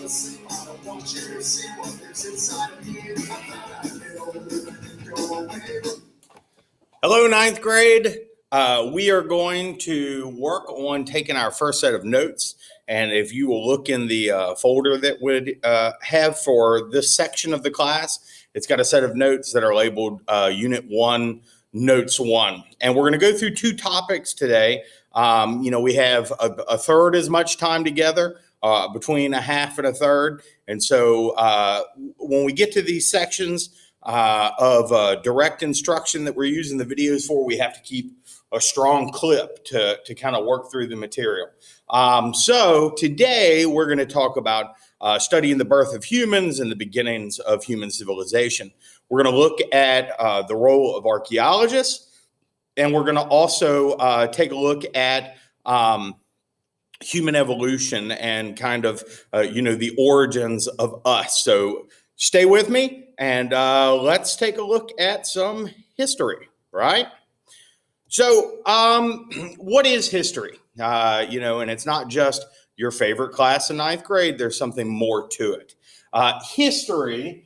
jealousy. I don't want you to see what lives inside of me. I thought I'd get over it and go away. Hello, ninth grade. We are going to work on taking our first set of notes. And if you will look in the folder that would have for this section of the class, it's got a set of notes that are labeled Unit 1, Notes 1. And we're going to go through two topics today. We have a third as much time together, between a half and a third. And so when we get to these sections of direct instruction that we're using the videos for, we have to keep a strong clip to kind of work through the material. So today we're going to talk about studying the birth of humans and the beginnings of human civilization. We're going to look at the role of archaeologists, and we're going to also take a look at human evolution and kind of, the origins of us. So stay with me and let's take a look at some history, right? So what is history? And it's not just your favorite class in ninth grade. There's something more to it. History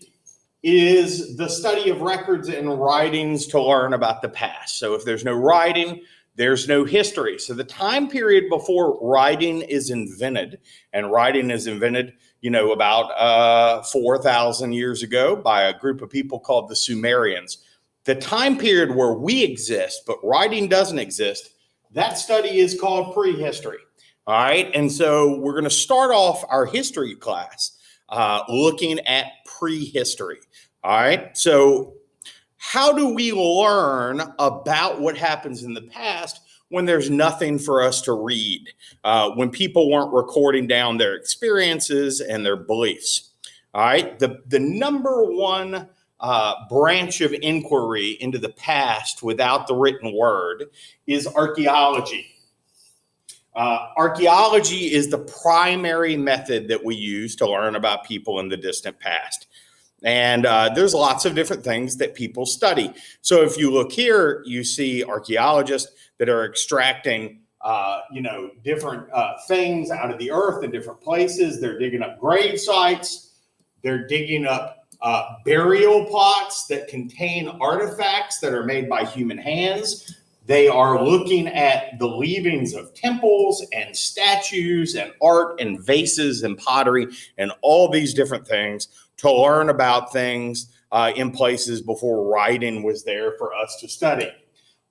is the study of records and writings to learn about the past. So if there's no writing, there's no history. So the time period before writing is invented, and writing is invented, about 4,000 years ago by a group of people called the Sumerians. The time period where we exist, but writing doesn't exist, that study is called prehistory. All right. And so we're going to start off our history class looking at prehistory. All right. So how do we learn about what happens in the past when there's nothing for us to read, when people weren't recording down their experiences and their beliefs? All right. The number one branch of inquiry into the past without the written word is archaeology. Archaeology is the primary method that we use to learn about people in the distant past. And there's lots of different things that people study. So if you look here, you see archaeologists that are extracting, different things out of the earth in different places. They're digging up grave sites. They're digging up burial plots that contain artifacts that are made by human hands. They are looking at the leavings of temples and statues and art and vases and pottery and all these different things to learn about things in places before writing was there for us to study.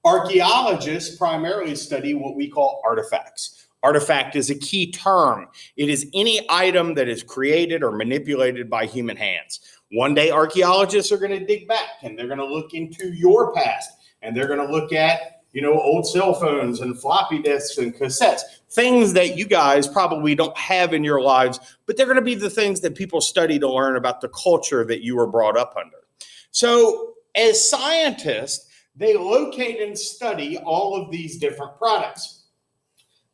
Archaeologists primarily study what we call artifacts. Artifact is a key term. It is any item that is created or manipulated by human hands. One day, archaeologists are going to dig back and they're going to look into your past, and they're going to look at, old cell phones and floppy disks and cassettes, things that you guys probably don't have in your lives, but they're going to be the things that people study to learn about the culture that you were brought up under. So as scientists, they locate and study all of these different products.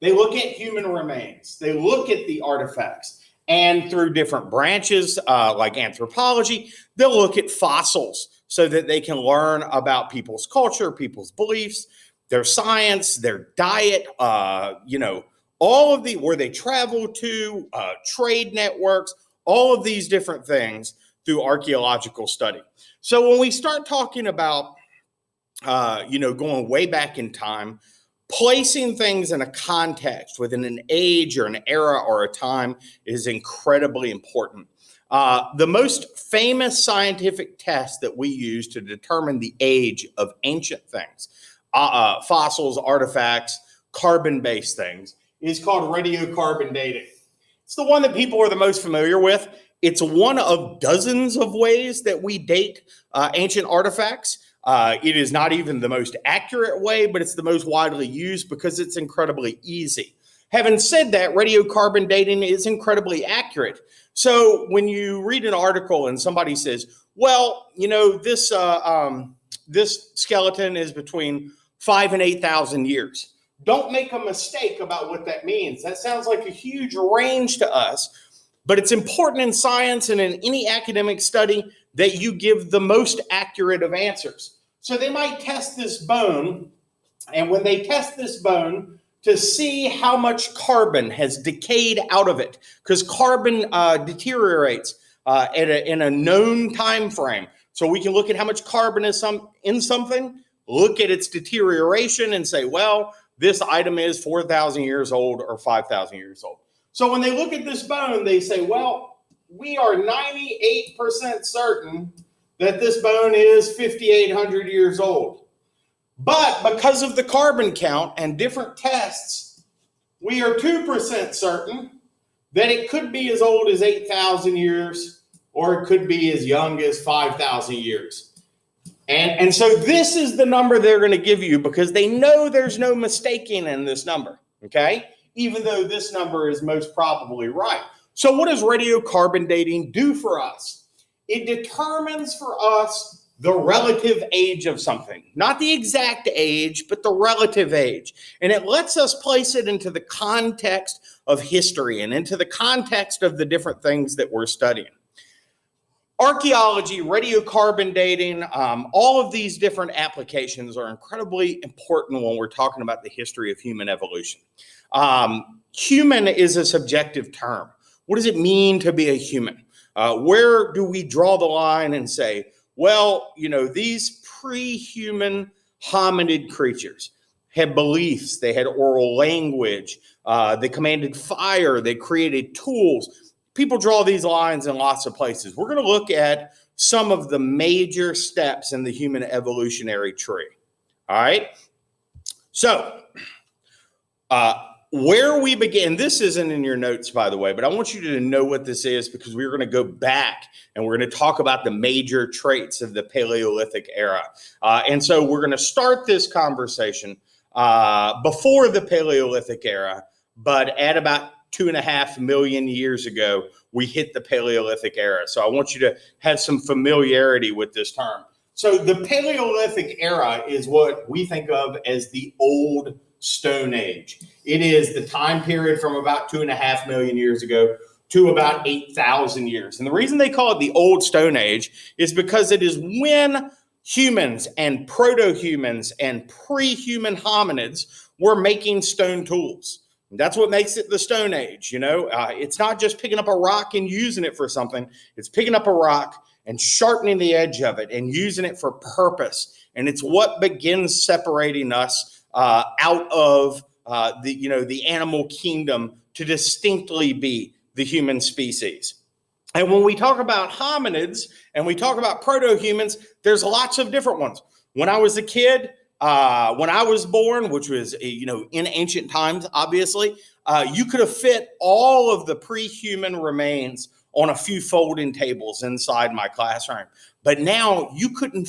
They look at human remains. They look at the artifacts. And through different branches like anthropology, they'll look at fossils so that they can learn about people's culture, people's beliefs, their science, their diet, all of where they travel to, trade networks, all of these different things through archaeological study. So when we start talking about, going way back in time, placing things in a context within an age or an era or a time is incredibly important. The most famous scientific test that we use to determine the age of ancient things, fossils, artifacts, carbon-based things, is called radiocarbon dating. It's the one that people are the most familiar with. It's one of dozens of ways that we date ancient artifacts. It is not even the most accurate way, but it's the most widely used because it's incredibly easy. Having said that, radiocarbon dating is incredibly accurate. So when you read an article and somebody says, well, this skeleton is between 5,000 and 8,000 years. Don't make a mistake about what that means. That sounds like a huge range to us, but it's important in science and in any academic study that you give the most accurate of answers. So they might test this bone, and when they test this bone to see how much carbon has decayed out of it, because carbon deteriorates in a known time frame. So we can look at how much carbon is in something, look at its deterioration and say, well, this item is 4,000 years old or 5,000 years old. So when they look at this bone, they say, well, we are 98% certain that this bone is 5,800 years old. But because of the carbon count and different tests, we are 2% certain that it could be as old as 8,000 years, or it could be as young as 5,000 years. And so this is the number they're going to give you, because they know there's no mistaking in this number, okay? Even though this number is most probably right. So what does radiocarbon dating do for us? It determines for us the relative age of something. Not the exact age, but the relative age. And it lets us place it into the context of history and into the context of the different things that we're studying. Archaeology, radiocarbon dating, all of these different applications are incredibly important when we're talking about the history of human evolution. Human is a subjective term. What does it mean to be a human? Where do we draw the line and say, well, you know, these pre-human hominid creatures had beliefs, they had oral language, they commanded fire, they created tools. People draw these lines in lots of places. We're going to look at some of the major steps in the human evolutionary tree. All right. So, where we begin, this isn't in your notes, by the way, but I want you to know what this is, because we're going to go back and we're going to talk about the major traits of the Paleolithic era. And so we're going to start this conversation before the Paleolithic era, but at about 2.5 million years ago, we hit the Paleolithic era. So I want you to have some familiarity with this term. So the Paleolithic era is what we think of as the Old Stone Age. It is the time period from about 2.5 million years ago to about 8,000 years. And the reason they call it the Old Stone Age is because it is when humans and proto-humans and pre-human hominids were making stone tools. And that's what makes it the Stone Age. You know, it's not just picking up a rock and using it for something. It's picking up a rock and sharpening the edge of it and using it for purpose. And it's what begins separating us out of the animal kingdom to distinctly be the human species. And when we talk about hominids and we talk about proto-humans, there's lots of different ones. When I was a kid, when I was born, which was, in ancient times, obviously, you could have fit all of the pre-human remains on a few folding tables inside my classroom. But now you couldn't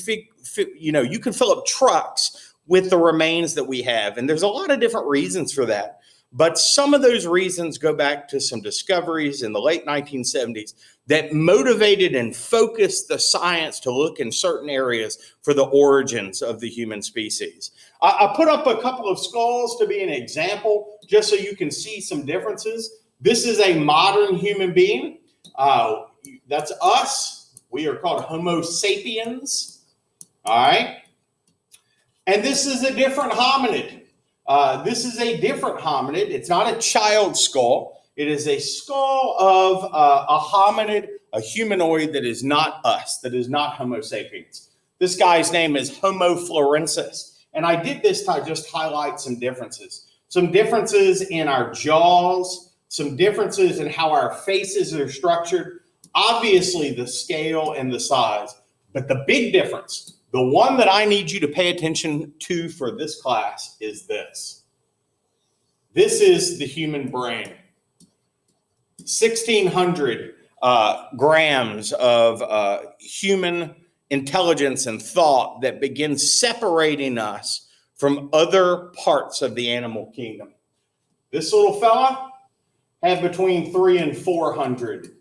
you can fill up trucks with the remains that we have. And there's a lot of different reasons for that. But some of those reasons go back to some discoveries in the late 1970s that motivated and focused the science to look in certain areas for the origins of the human species. I put up a couple of skulls to be an example, just so you can see some differences. This is a modern human being. That's us. We are called Homo sapiens. All right. And this is a different hominid. This is a different hominid. It's not a child skull. It is a skull of a hominid, a humanoid that is not us, that is not Homo sapiens. This guy's name is Homo florensis. And I did this to just highlight some differences. Some differences in our jaws, some differences in how our faces are structured. Obviously, the scale and the size. But the big difference, the one that I need you to pay attention to for this class, is this. This is the human brain. 1,600 grams of human intelligence and thought that begins separating us from other parts of the animal kingdom. This little fella had between 300 and 400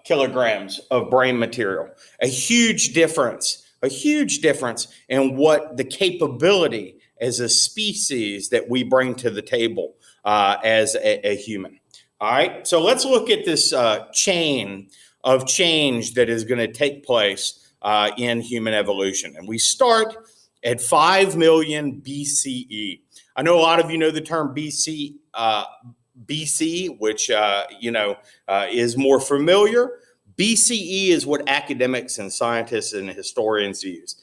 kilograms of brain material. A huge difference in what the capability as a species that we bring to the table as a human. All right, so let's look at this chain of change that is going to take place in human evolution. And we start at 5 million BCE. I know a lot of you know the term BC, which is more familiar. BCE is what academics and scientists and historians use.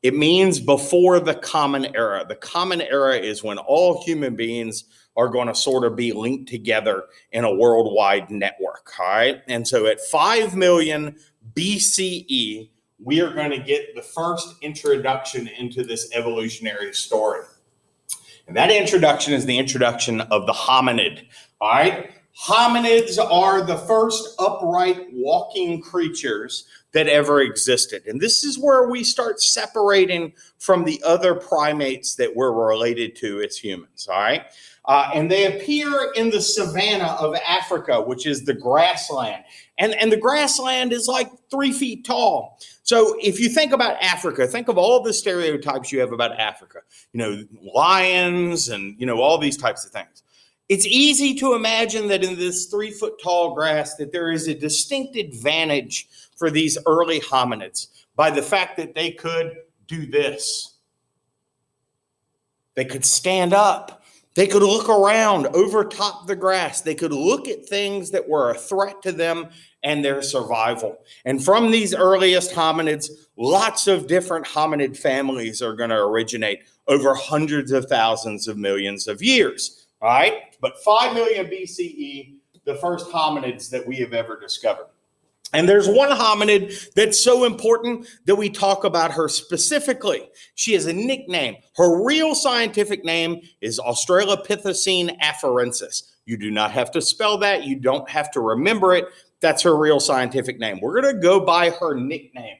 It means before the Common Era. The Common Era is when all human beings are going to sort of be linked together in a worldwide network, all right? And so at 5 million BCE, we are going to get the first introduction into this evolutionary story. And that introduction is the introduction of the hominid, all right? Hominids are the first upright walking creatures that ever existed. And this is where we start separating from the other primates that we're related to as humans, all right? And they appear in the savanna of Africa, which is the grassland. And the grassland is like 3 feet tall. So if you think about Africa, think of all the stereotypes you have about Africa, lions and, all these types of things. It's easy to imagine that in this 3 foot tall grass that there is a distinct advantage for these early hominids by the fact that they could do this. They could stand up. They could look around over top the grass. They could look at things that were a threat to them and their survival. And from these earliest hominids, lots of different hominid families are going to originate over hundreds of thousands of millions of years. All right, but 5 million BCE, the first hominids that we have ever discovered. And there's one hominid that's so important that we talk about her specifically. She has a nickname. Her real scientific name is Australopithecine afarensis. You do not have to spell that. You don't have to remember it. That's her real scientific name. We're going to go by her nickname.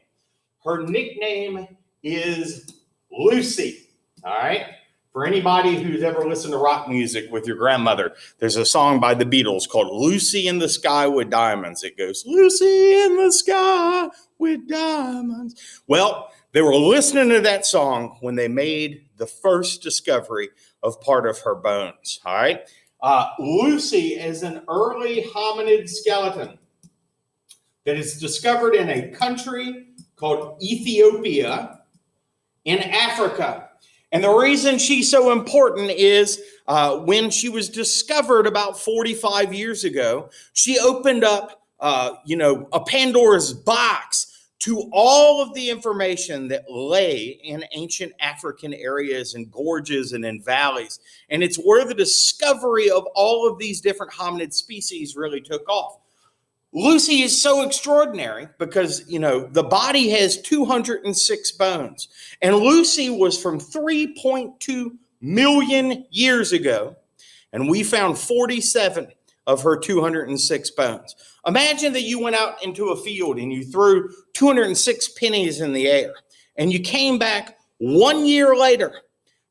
Her nickname is Lucy, all right? For anybody who's ever listened to rock music with your grandmother, there's a song by the Beatles called Lucy in the Sky with Diamonds. It goes, Lucy in the sky with diamonds. Well, they were listening to that song when they made the first discovery of part of her bones, all right? Lucy is an early hominid skeleton that is discovered in a country called Ethiopia in Africa. And the reason she's so important is when she was discovered about 45 years ago, she opened up, a Pandora's box to all of the information that lay in ancient African areas and gorges and in valleys. And it's where the discovery of all of these different hominid species really took off. Lucy is so extraordinary because, the body has 206 bones. And Lucy was from 3.2 million years ago. And we found 47 of her 206 bones. Imagine that you went out into a field and you threw 206 pennies in the air. And you came back 1 year later.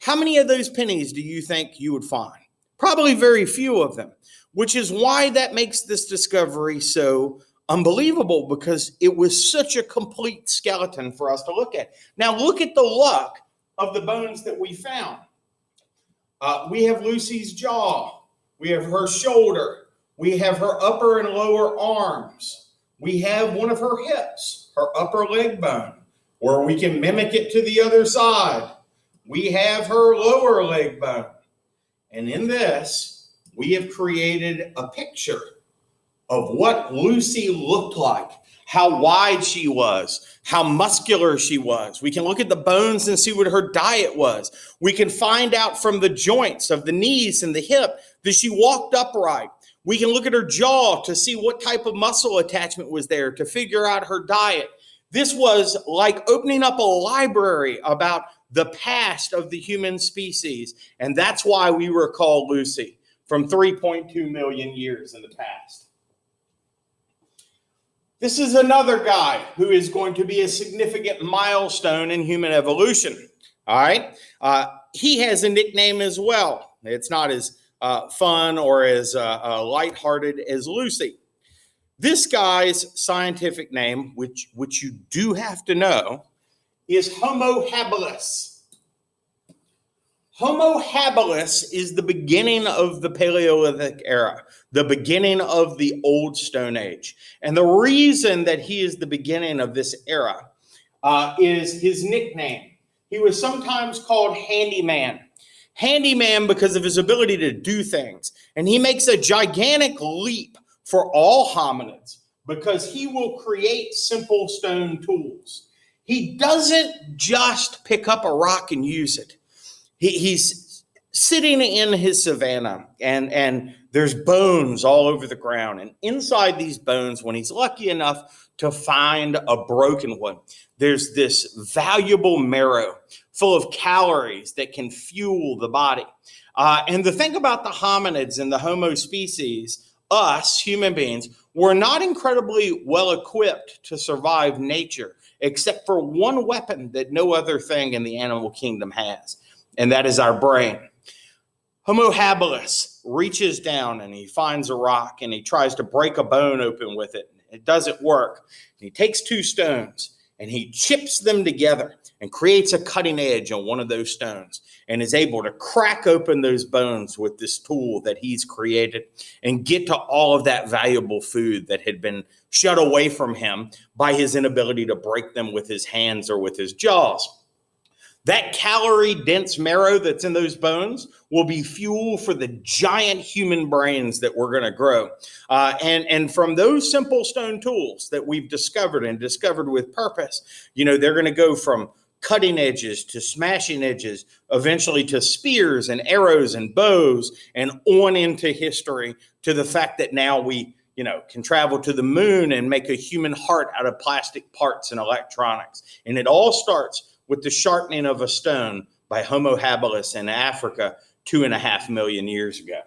How many of those pennies do you think you would find? Probably very few of them. Which is why that makes this discovery so unbelievable, because it was such a complete skeleton for us to look at. Now, look at the luck of the bones that we found. We have Lucy's jaw. We have her shoulder. We have her upper and lower arms. We have one of her hips, her upper leg bone, where we can mimic it to the other side. We have her lower leg bone. And in this, we have created a picture of what Lucy looked like, how wide she was, how muscular she was. We can look at the bones and see what her diet was. We can find out from the joints of the knees and the hip that she walked upright. We can look at her jaw to see what type of muscle attachment was there to figure out her diet. This was like opening up a library about the past of the human species. And that's why we were called Lucy. From 3.2 million years in the past. This is another guy who is going to be a significant milestone in human evolution. All right. He has a nickname as well. It's not as fun or as lighthearted as Lucy. This guy's scientific name, which you do have to know, is Homo habilis. Homo habilis is the beginning of the Paleolithic era, the beginning of the Old Stone Age. And the reason that he is the beginning of this era is his nickname. He was sometimes called handyman. Handyman because of his ability to do things. And he makes a gigantic leap for all hominids because he will create simple stone tools. He doesn't just pick up a rock and use it. He's sitting in his savanna and there's bones all over the ground. And inside these bones, when he's lucky enough to find a broken one, there's this valuable marrow full of calories that can fuel the body. And the thing about the hominids and the Homo species, us human beings, we're not incredibly well equipped to survive nature, except for one weapon that no other thing in the animal kingdom has, and that is our brain. Homo habilis reaches down and he finds a rock and he tries to break a bone open with it. It doesn't work. He takes two stones and he chips them together and creates a cutting edge on one of those stones and is able to crack open those bones with this tool that he's created and get to all of that valuable food that had been shut away from him by his inability to break them with his hands or with his jaws. That calorie-dense marrow that's in those bones will be fuel for the giant human brains that we're going to grow. And from those simple stone tools that we've discovered and discovered with purpose, they're going to go from cutting edges to smashing edges, eventually to spears and arrows and bows, and on into history to the fact that now we can travel to the moon and make a human heart out of plastic parts and electronics. And it all starts with the sharpening of a stone by Homo habilis in Africa 2.5 million years ago.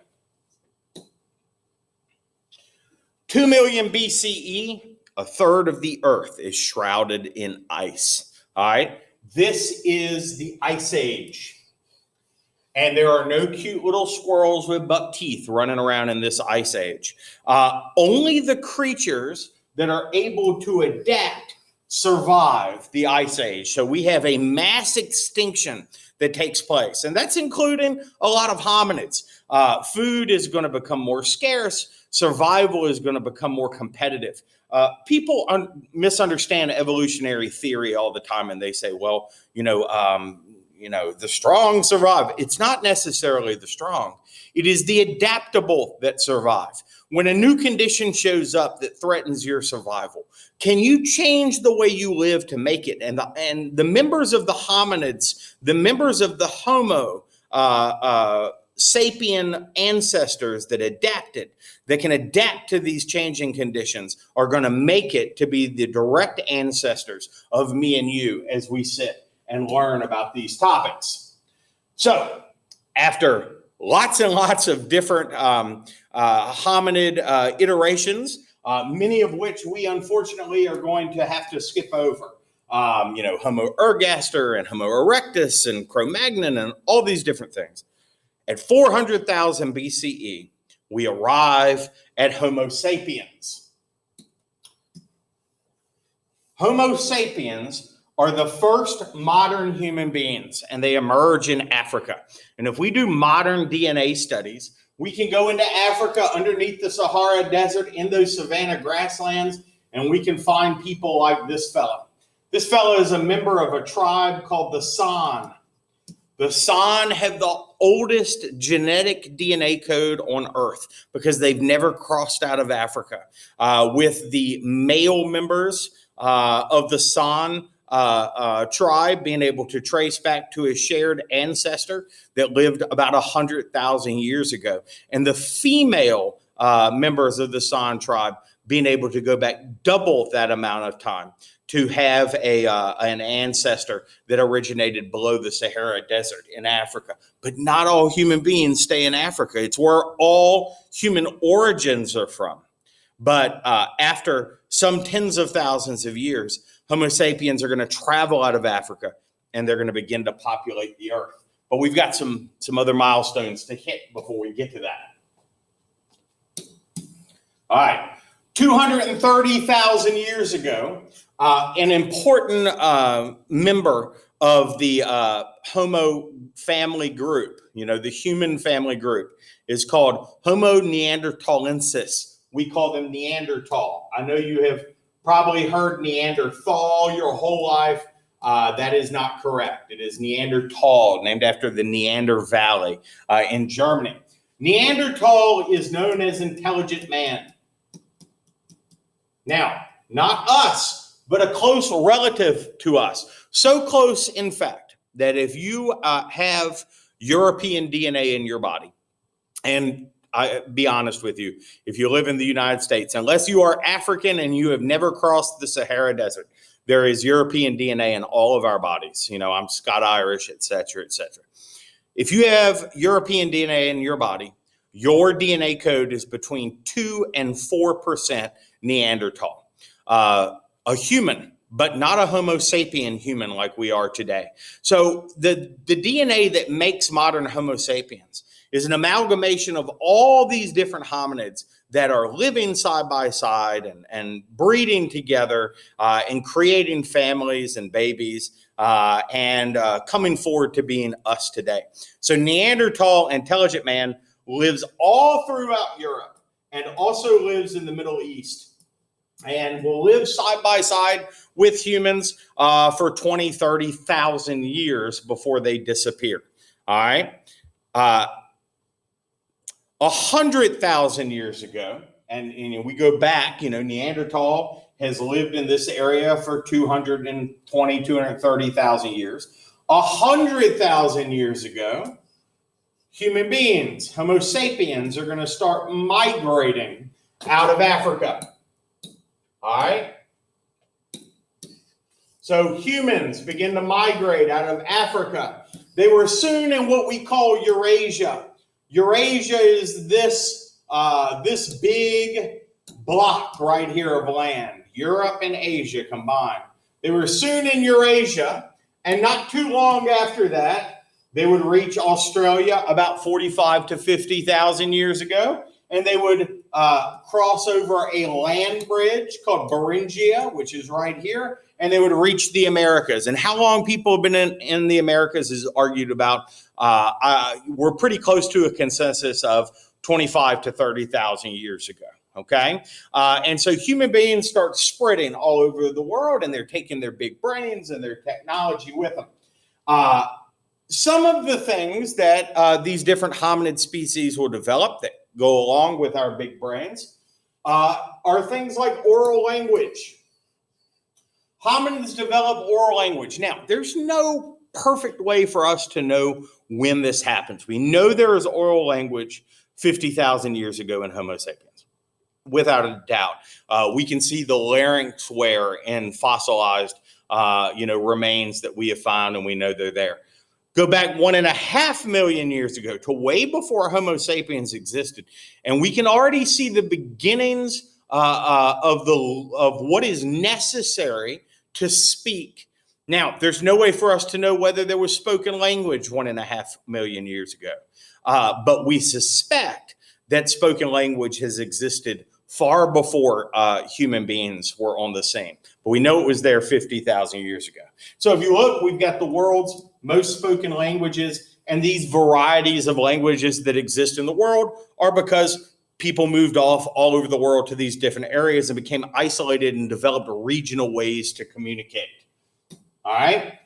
2 million BCE, a third of the earth is shrouded in ice. All right, this is the Ice Age. And there are no cute little squirrels with buck teeth running around in this Ice Age. Only the creatures that are able to adapt survive the Ice Age. So we have a mass extinction that takes place, and that's including a lot of hominids. Food is going to become more scarce. Survival is going to become more competitive. People misunderstand evolutionary theory all the time, and they say, well, the strong survive. It's not necessarily the strong. It is the adaptable that survive. When a new condition shows up that threatens your survival, can you change the way you live to make it? And the members of the hominids, the members of the Homo sapien ancestors that adapted, that can adapt to these changing conditions, are going to make it to be the direct ancestors of me and you as we sit and learn about these topics. So after lots and lots of different hominid iterations, many of which we unfortunately are going to have to skip over. Homo ergaster and Homo erectus and Cro-Magnon and all these different things. At 400,000 BCE, we arrive at Homo sapiens. Homo sapiens are the first modern human beings, and they emerge in Africa. And if we do modern DNA studies, we can go into Africa underneath the Sahara Desert in those savanna grasslands, and we can find people like this fellow. This fellow is a member of a tribe called the San. The San have the oldest genetic DNA code on Earth because they've never crossed out of Africa. With the male members of the San tribe being able to trace back to a shared ancestor that lived about 100,000 years ago. And the female members of the San tribe being able to go back double that amount of time to have an ancestor that originated below the Sahara Desert in Africa. But not all human beings stay in Africa. It's where all human origins are from. But after some tens of thousands of years, Homo sapiens are going to travel out of Africa and they're going to begin to populate the earth. But we've got some other milestones to hit before we get to that. All right, 230,000 years ago, an important member of the Homo family group, the human family group, is called Homo neanderthalensis. We call them Neanderthal. I know you have probably heard Neanderthal your whole life. That is not correct. It is Neanderthal, named after the Neander Valley in Germany. Neanderthal is known as intelligent man. Now, not us, but a close relative to us. So close, in fact, that if you have European DNA in your body, and I be honest with you, if you live in the United States, unless you are African and you have never crossed the Sahara Desert, there is European DNA in all of our bodies. You know, I'm Scot-Irish, et cetera, et cetera. If you have European DNA in your body, your DNA code is between 2 and 4% Neanderthal. A human, but not a Homo sapien human like we are today. So the DNA that makes modern Homo sapiens is an amalgamation of all these different hominids that are living side by side and breeding together and creating families and babies and coming forward to being us today. So Neanderthal intelligent man lives all throughout Europe and also lives in the Middle East and will live side by side with humans for 20, 30,000 years before they disappear. All right. 100,000 years ago, and we go back, Neanderthal has lived in this area for 220, 230,000 years. 100,000 years ago, human beings, Homo sapiens, are going to start migrating out of Africa. All right? So humans begin to migrate out of Africa. They were soon in what we call Eurasia. Eurasia is this big block right here of land, Europe and Asia combined. They were soon in Eurasia, and not too long after that, they would reach Australia about 45 to 50,000 years ago, and they would cross over a land bridge called Beringia, which is right here, and they would reach the Americas. And how long people have been in the Americas is argued about. We're pretty close to a consensus of 25 to 30,000 years ago. Okay. And so human beings start spreading all over the world, and they're taking their big brains and their technology with them. Some of the things that these different hominid species will develop that go along with our big brains are things like oral language. Hominids develop oral language. Now, there's no perfect way for us to know when this happens. We know there is oral language 50,000 years ago in Homo sapiens, without a doubt. We can see the larynx wear in fossilized, remains that we have found, and we know they're there. Go back 1.5 million years ago to way before Homo sapiens existed, and we can already see the beginnings of what is necessary to speak. Now, there's no way for us to know whether there was spoken language 1.5 million years ago, but we suspect that spoken language has existed far before human beings were on the scene. But we know it was there 50,000 years ago. So if you look, we've got the world's most spoken languages, and these varieties of languages that exist in the world are because people moved off all over the world to these different areas and became isolated and developed regional ways to communicate. All right.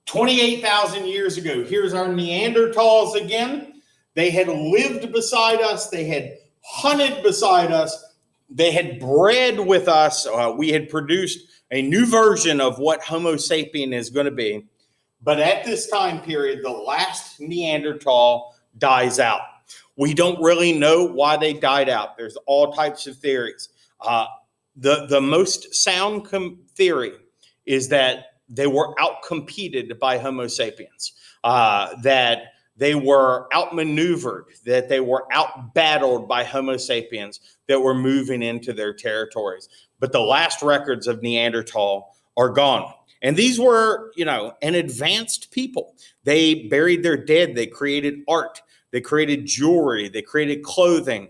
28,000 years ago, here's our Neanderthals again. They had lived beside us. They had hunted beside us. They had bred with us. We had produced a new version of what Homo sapien is going to be. But at this time period, the last Neanderthal dies out. We don't really know why they died out. There's all types of theories. The most sound theory is that they were outcompeted by Homo sapiens, that they were outmaneuvered, that they were outbattled by Homo sapiens that were moving into their territories. But the last records of Neanderthal are gone. And these were, an advanced people. They buried their dead. They created art. They created jewelry. They created clothing.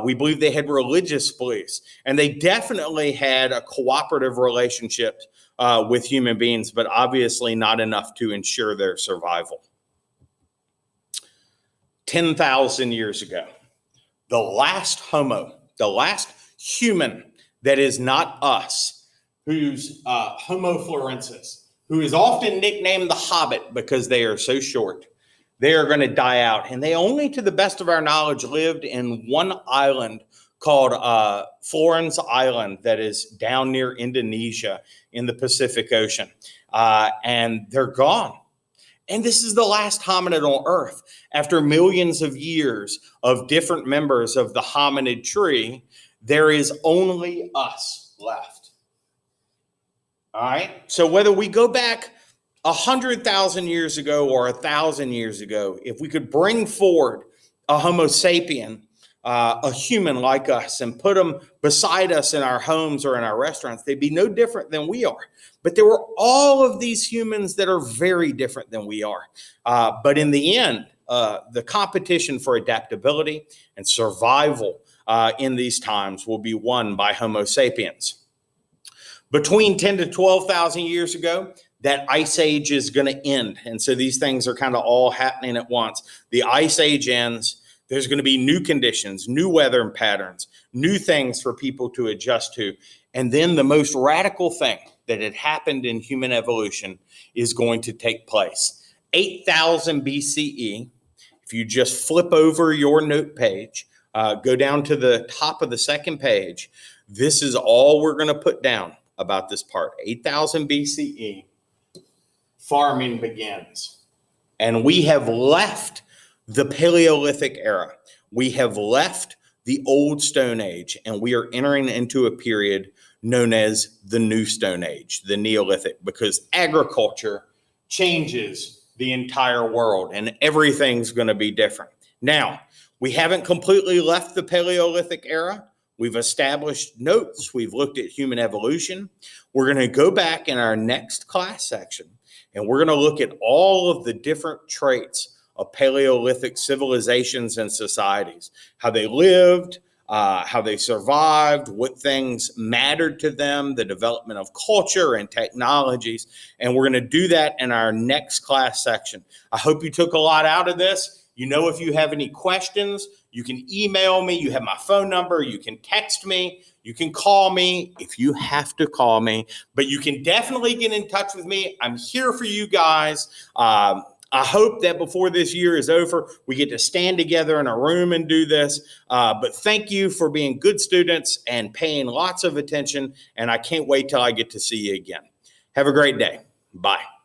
We believe they had religious beliefs. And they definitely had a cooperative relationship with human beings, but obviously not enough to ensure their survival. 10,000 years ago, the last Homo, the last human that is not us, who's Homo florensis, who is often nicknamed the Hobbit because they are so short. They are going to die out. And they only, to the best of our knowledge, lived in one island called Flores Island that is down near Indonesia in the Pacific Ocean. And they're gone. And this is the last hominid on Earth. After millions of years of different members of the hominid tree, there is only us left. All right? So whether we go back 100,000 years ago or 1,000 years ago, if we could bring forward a Homo sapien, a human like us, and put them beside us in our homes or in our restaurants, they'd be no different than we are. But there were all of these humans that are very different than we are. But in the end, the competition for adaptability and survival in these times will be won by Homo sapiens. Between 10 to 12,000 years ago, that ice age is going to end. And so these things are kind of all happening at once. The ice age ends. There's going to be new conditions, new weather patterns, new things for people to adjust to. And then the most radical thing that had happened in human evolution is going to take place. 8,000 BCE, if you just flip over your note page, go down to the top of the second page, this is all we're going to put down about this part. 8,000 BCE, farming begins. And we have left the Paleolithic era. We have left the Old Stone Age, and we are entering into a period known as the New Stone Age, the Neolithic, because agriculture changes the entire world and everything's going to be different. Now, we haven't completely left the Paleolithic era. We've established notes. We've looked at human evolution. We're going to go back in our next class section, and we're going to look at all of the different traits of Paleolithic civilizations and societies, how they lived, how they survived, what things mattered to them, the development of culture and technologies. And we're going to do that in our next class section. I hope you took a lot out of this. You know, if you have any questions, you can email me. You have my phone number. You can text me. You can call me if you have to call me. But you can definitely get in touch with me. I'm here for you guys. I hope that before this year is over, we get to stand together in a room and do this. But thank you for being good students and paying lots of attention. And I can't wait till I get to see you again. Have a great day. Bye.